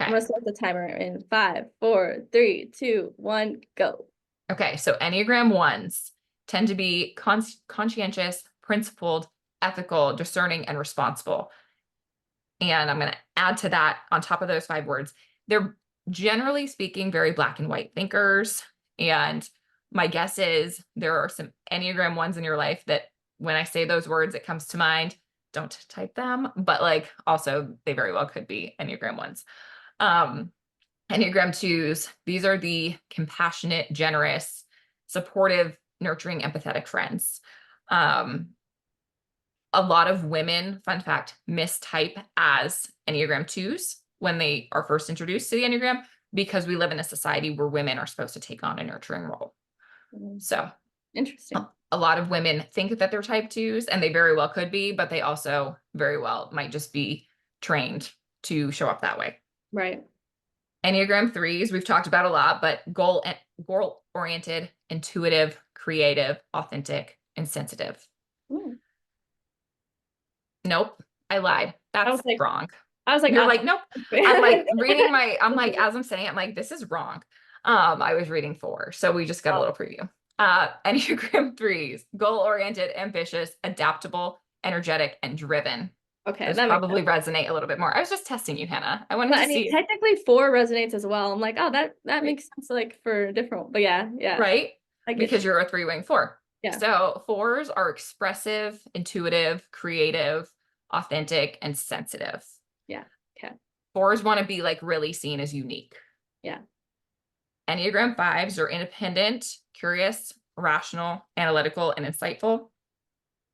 Okay. gonna set the timer in 5, 4, 3, 2, 1, go. Okay. So Enneagram ones tend to be conscientious, principled, ethical, discerning, and responsible. And I'm going to add to that on top of those 5 words. They're generally speaking very black and white thinkers. And my guess is there are some Enneagram ones in your life that when I say those words, it comes to mind. Don't type them, but like also they very well could be Enneagram ones. Um, Enneagram twos, these are the compassionate, generous, supportive, nurturing, empathetic friends. Um, a lot of women, fun fact, mistype as Enneagram twos when they are first introduced to the Enneagram because we live in a society where women are supposed to take on a nurturing role. So Interesting. a lot of women think that they're type twos, and they very well could be, but they also very well might just be trained to show up that way. Right. Enneagram threes, we've talked about a lot, but goal oriented, intuitive, creative, authentic, and sensitive. Hmm. Nope, I lied. I That's was like, wrong. I was like, You're like, nope. I'm authentic. like I'm like, as I'm saying, I'm like, this is wrong. I was reading 4, so we just got a little preview. Enneagram threes, goal-oriented, ambitious, adaptable, energetic, and driven. Okay, Those that makes probably sense. resonate a little bit more. I was just testing you, Hannah. I wanted But to I mean, see, technically 4 resonates as well. I'm like, oh, that right? makes sense like for a different, but yeah, yeah, Right? I get Because you. you're a 3-wing 4. Yeah, So 4s are expressive, intuitive, creative, authentic, and sensitive. yeah, okay, 4s want to be like really seen as unique. yeah. Enneagram 5s are independent, curious, rational, analytical, and insightful.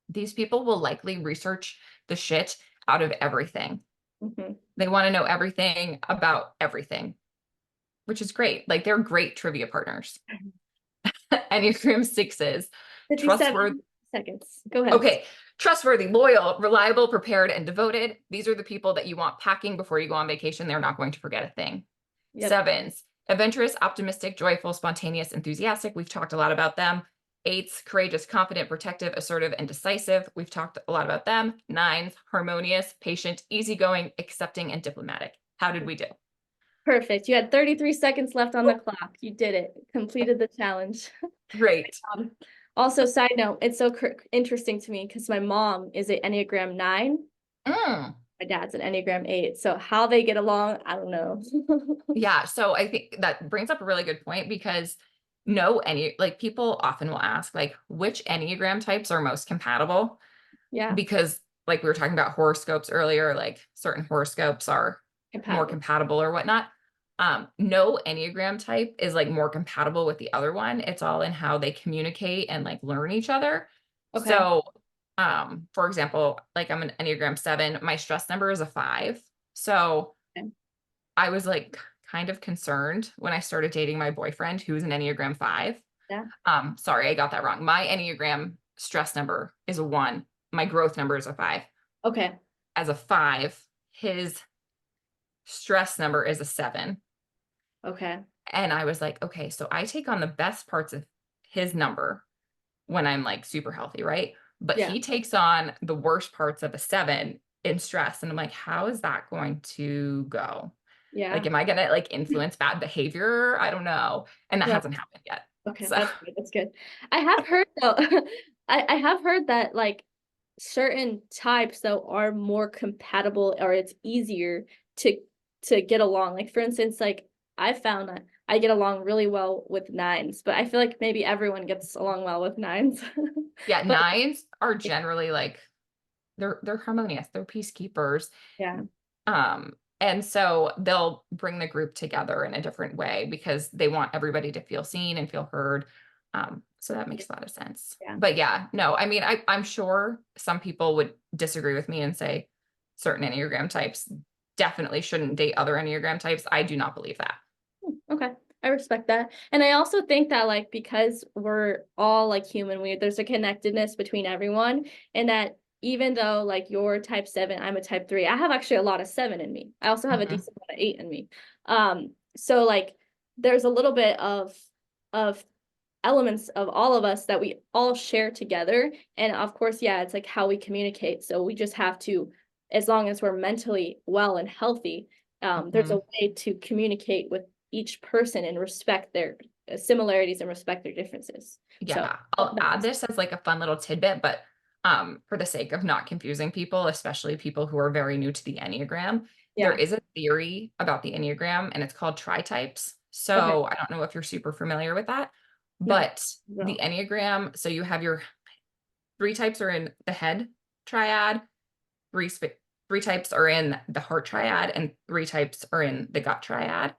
These people will likely research the shit out of everything. Mm-hmm. They want to know everything about everything, which is great. Like they're great trivia partners. Enneagram 6s, trustworthy. 57 seconds. Go ahead. Okay, trustworthy, loyal, reliable, prepared, and devoted. These are the people that you want packing before you go on vacation. They're not going to forget a thing. Yep. 7s, adventurous, optimistic, joyful, spontaneous, enthusiastic. We've talked a lot about them. 8s, courageous, confident, protective, assertive, and decisive. We've talked a lot about them. 9s, harmonious, patient, easygoing, accepting, and diplomatic. How did we do? Perfect. You had 33 seconds left on the clock. You did it. Completed the challenge. Great. Um, Also, side note, it's so interesting to me because my mom is an Enneagram 9. Mm. My dad's an Enneagram 8. So how they get along, I don't know. Yeah, so I think that brings up a really good point because no any like people often will ask like which Enneagram types are most compatible Yeah, because like we were talking about horoscopes earlier, like certain horoscopes are more compatible. compatible or whatnot. No Enneagram type is like more compatible with the other one. It's all in how they communicate and like learn each other. Okay. So, for example, like I'm an Enneagram 7, my stress number is a 5. So Okay. I was like kind of concerned when I started dating my boyfriend who's an Enneagram 5. Yeah. Sorry, I got that wrong. My Enneagram stress number is a 1. My growth number is a 5. Okay. As a 5, his stress number is a 7. Okay. And I was like, okay, so I take on the best parts of his number when I'm like super healthy, right? But Yeah. he takes on the worst parts of a 7 in stress. And I'm like, how is that going to go? Like, Yeah. am I gonna like influence bad behavior? I don't know. And that Yeah. hasn't happened yet. Okay, So that's good. That's good. I have heard though, I have heard that like certain types though are more compatible or it's easier to get along. Like for instance, like I found that I get along really well with nines, but I feel like maybe everyone gets along well with nines. yeah, But nines are generally like they're harmonious, they're peacekeepers. yeah, And so they'll bring the group together in a different way because they want everybody to feel seen and feel heard. So that makes a lot of sense. yeah. But yeah, no, I mean, I'm sure some people would disagree with me and say certain Enneagram types definitely shouldn't date other Enneagram types. I do not believe that. Okay. I respect that. And I also think that like because we're all like human, there's a connectedness between everyone and that even though like you're type 7, I'm a type 3, I have actually a lot of 7 in me. I also have a Mhm. decent amount of 8 in me. So like there's a little bit of elements of all of us that we all share together. And of course, yeah, it's like how we communicate. So we just have to, as long as we're mentally well and healthy, there's a Mhm. way to communicate with each person and respect their similarities and respect their differences. So Yeah, I'll that add makes this as like a fun little tidbit, but for the sake of not confusing people, especially people who are very new to the Enneagram, there yeah. is a theory about the Enneagram and it's called tri-types. Okay. So I don't know if you're super familiar with that, No. but the No. Enneagram, so you have your 3 types are in the head triad, three types are in the heart triad, and 3 types are in the gut triad.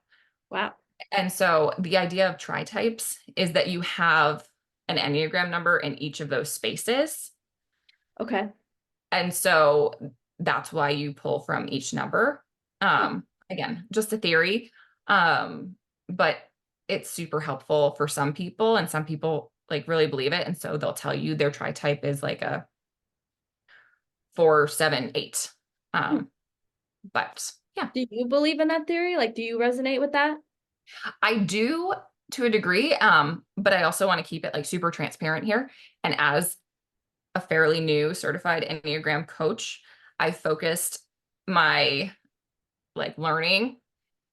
Wow. And so the idea of tri-types is that you have an Enneagram number in each of those spaces. Okay. And so that's why you pull from each number. Huh. Again, just a theory. But it's super helpful for some people, and some people like really believe it. And so they'll tell you their tri-type is like a 4, 7, 8. Hmm. But yeah, Do you believe in that theory? Like, do you resonate with that? I do to a degree. But I also want to keep it like super transparent here. And as a fairly new certified Enneagram coach, I focused my like learning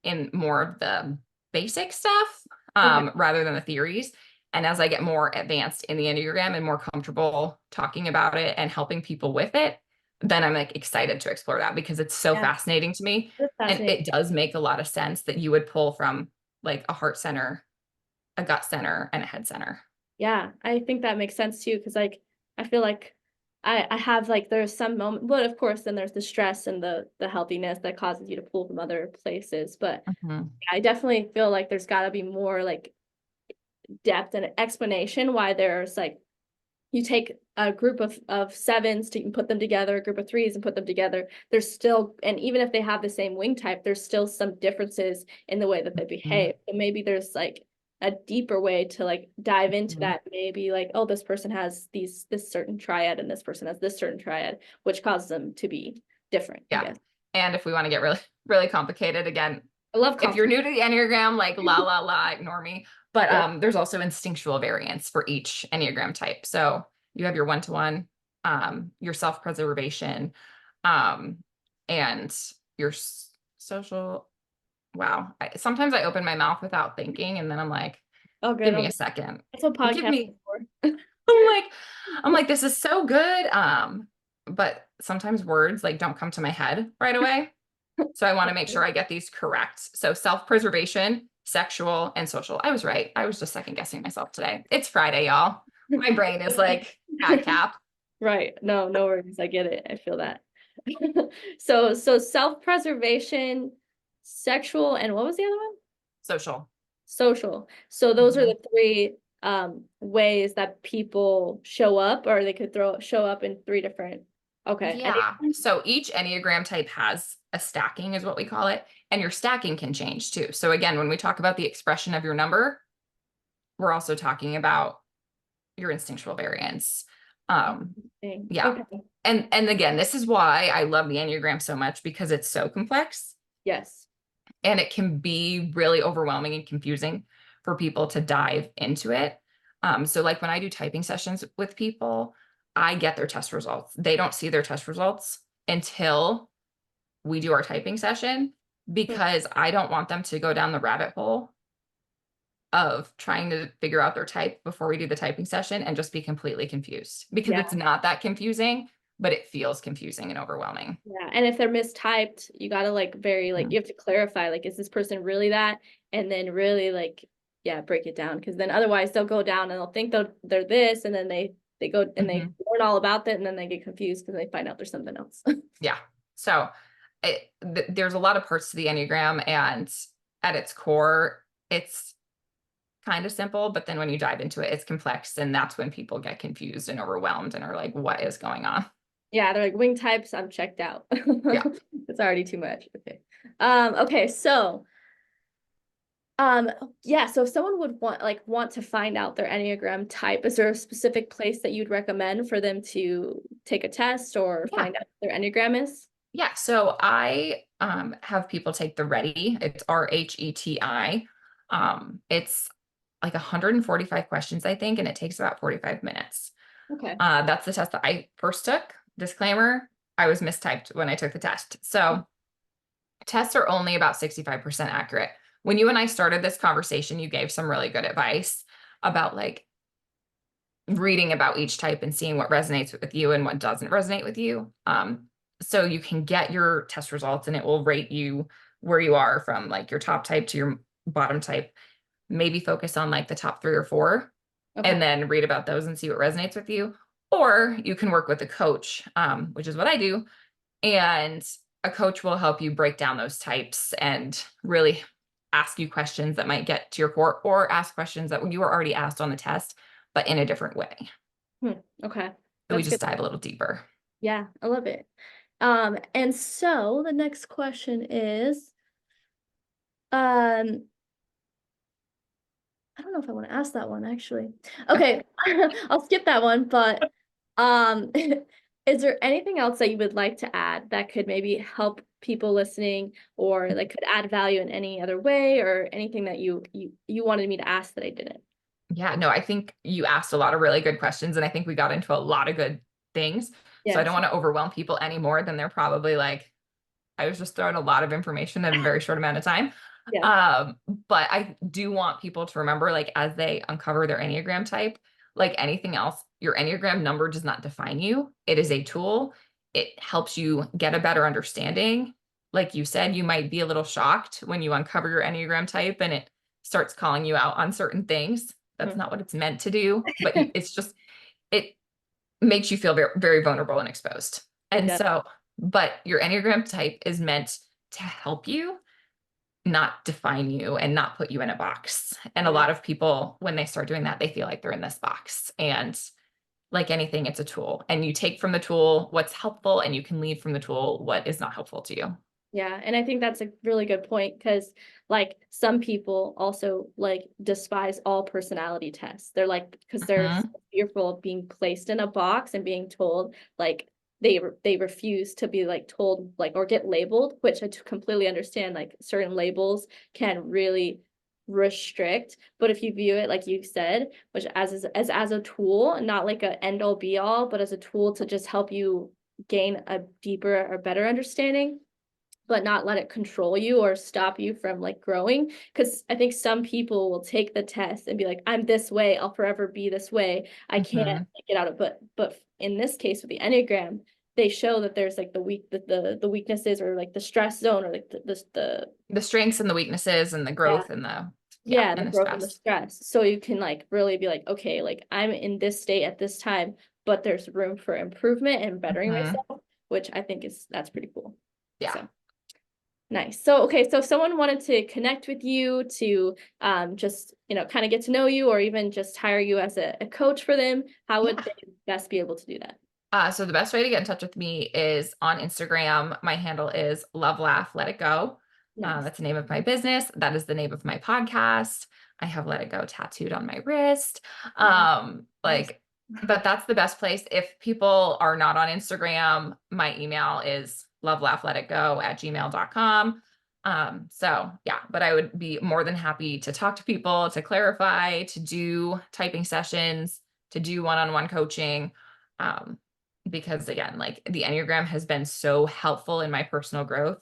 in more of the basic stuff Okay. rather than the theories. And as I get more advanced in the Enneagram and more comfortable talking about it and helping people with it, then I'm like excited to explore that because it's so Yeah. fascinating to me. That's And fascinating. it does make a lot of sense that you would pull from like a heart center, a gut center, and a head center. Yeah, I think that makes sense too, because like I feel like I have like there's some moment, but of course then there's the stress and the healthiness that causes you to pull from other places. But Mhm. I definitely feel like there's got to be more like depth and explanation why there's like you take a group of sevens to put them together, a group of threes and put them together. There's still, and even if they have the same wing type, there's still some differences in the way that they Mhm. behave. And maybe there's like a deeper way to like dive into Mhm. that. Maybe like, oh, this person has this certain triad and this person has this certain triad, which causes them to be different, I Yeah. guess. And if we want to get really, really complicated, again, I love if you're conflict. new to the Enneagram, like la la la, ignore me. But Yep. there's also instinctual variance for each Enneagram type. So you have your one-to-one, your self-preservation, um, and your social. Wow. Sometimes I open my mouth without thinking, and then I'm like, Oh, good. give Oh, me a good. second. That's what Give podcast me, is for. I'm like, I'm like, this is so good. But sometimes words like don't come to my head right away. So I want to make sure I get these correct. So self-preservation, sexual, and social. I was right. I was just second guessing myself today. It's Friday, y'all. My brain is like at cap. Right. No, no worries. I get it. I feel that. So self-preservation, sexual, and what was the other one? Social. Social. So those are Mhm. the three ways that people show up, or they could show up in three different. Okay. Yeah. So each Enneagram type has a stacking, is what we call it. And your stacking can change too. So again, when we talk about the expression of your number, we're also talking about your instinctual variance. Um, Interesting. yeah. Okay. And again, this is why I love the Enneagram so much because it's so complex. Yes. And it can be really overwhelming and confusing for people to dive into it. So like when I do typing sessions with people, I get their test results. They don't see their test results until we do our typing session Hmm. because I don't want them to go down the rabbit hole of trying to figure out their type before we do the typing session and just be completely confused because Yeah. it's not that confusing, but it feels confusing and overwhelming. Yeah. And if they're mistyped, you gotta like very like Mhm. you have to clarify like is this person really that? And then really like yeah, break it down because then otherwise they'll go down and they'll think they're this and then they go and they Mhm. learn all about that and then they get confused because they find out there's something else. Yeah. So there's a lot of parts to the Enneagram, and at its core, it's kind of simple, but then when you dive into it, it's complex. And that's when people get confused and overwhelmed and are like, what is going on? Yeah, they're like wing types, I'm checked out. Yeah. It's already too much. Okay. Okay, so Um, yeah, so if someone would want to find out their Enneagram type, is there a specific place that you'd recommend for them to take a test or Yeah. find out what their Enneagram is? Yeah. So I have people take the Ready. It's RHETI. It's like 145 questions, I think, and it takes about 45 minutes. Okay. That's the test that I first took. Disclaimer, I was mistyped when I took the test. So tests are only about 65% accurate. When you and I started this conversation, you gave some really good advice about like reading about each type and seeing what resonates with you and what doesn't resonate with you. So you can get your test results and it will rate you where you are from like your top type to your bottom type. Maybe focus on like the top 3 or 4 and Okay. then read about those and see what resonates with you. Or you can work with a coach, which is what I do. And a coach will help you break down those types and really ask you questions that might get to your core or ask questions that you were already asked on the test, but in a different way. Hmm. Okay. So we That's just good. dive a little deeper. Yeah, I love it. And so the next question is, um, I don't know if I want to ask that one actually. Okay, I'll skip that one, but is there anything else that you would like to add that could maybe help people listening or like could add value in any other way or anything that you wanted me to ask that I didn't? Yeah, no, I think you asked a lot of really good questions, and I think we got into a lot of good things. So I don't Yes. want to overwhelm people any more than they're probably like, I was just throwing a lot of information in a very short amount of time. Yeah. Um, but I do want people to remember, like, as they uncover their Enneagram type, like anything else, your Enneagram number does not define you. It is a tool. It helps you get a better understanding. Like you said, you might be a little shocked when you uncover your Enneagram type and it starts calling you out on certain things. That's Mhm. not what it's meant to do, but it's just, it makes you feel very, very vulnerable and exposed. It And does. so, but your Enneagram type is meant to help you, not define you and not put you in a box. And a Yeah. lot of people, when they start doing that, they feel like they're in this box. And like anything, it's a tool. And you take from the tool what's helpful and you can leave from the tool what is not helpful to you. Yeah, and I think that's a really good point because like some people also like despise all personality tests. They're like because they're so Mhm. fearful of being placed in a box and being told like they refuse to be like told like or get labeled, which completely understand like certain labels can really restrict, but if you view it like you said, which as a tool, not like a end all be all, but as a tool to just help you gain a deeper or better understanding but not let it control you or stop you from like growing. Because I think some people will take the test and be like, I'm this way, I'll forever be this way. I can't Mhm. get out of it. But in this case with the Enneagram, they show that there's like the weaknesses or like the stress zone or like the The strengths and the weaknesses and the yeah growth and the, yeah, yeah the and the growth and the stress. stress. So you can like really be like, okay, like I'm in this state at this time, but there's room for improvement and bettering Mhm. myself, which I think is that's pretty cool. Yeah. So. Nice. So, okay, so if someone wanted to connect with you to just, kind of get to know you or even just hire you as a coach for them, how would Yeah. they best be able to do that? So the best way to get in touch with me is on Instagram. My handle is Love Laugh Let It Go. Nice. That's the name of my business. That is the name of my podcast. I have Let It Go tattooed on my wrist. Nice. Nice. Like, but that's the best place. If people are not on Instagram, my email is lovelaughletitgo@gmail.com. So yeah, but I would be more than happy to talk to people, to clarify, to do typing sessions, to do one-on-one coaching. Because again, like the Enneagram has been so helpful in my personal growth,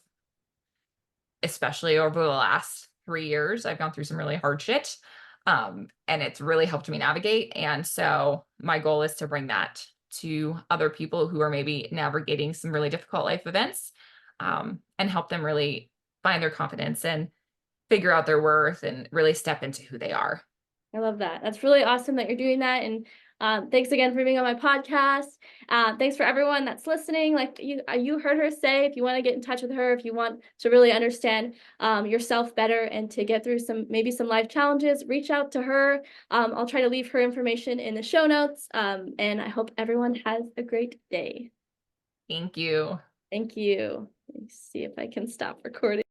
especially over the last 3 years. I've gone through some really hard shit. And it's really helped me navigate. And so my goal is to bring that to other people who are maybe navigating some really difficult life events, and help them really find their confidence and figure out their worth and really step into who they are. I love that. That's really awesome that you're doing that. And thanks again for being on my podcast. Thanks for everyone that's listening. Like you heard her say, if you want to get in touch with her, if you want to really understand yourself better and to get through maybe some life challenges, reach out to her. I'll try to leave her information in the show notes. And I hope everyone has a great day. Thank you. Thank you. Let me see if I can stop recording.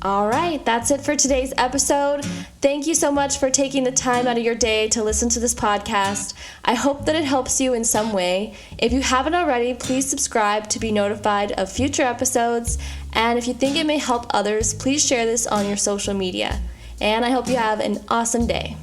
All right, that's it for today's episode. Thank you so much for taking the time out of your day to listen to this podcast. I hope that it helps you in some way. If you haven't already, please subscribe to be notified of future episodes. And if you think it may help others, please share this on your social media. And I hope you have an awesome day.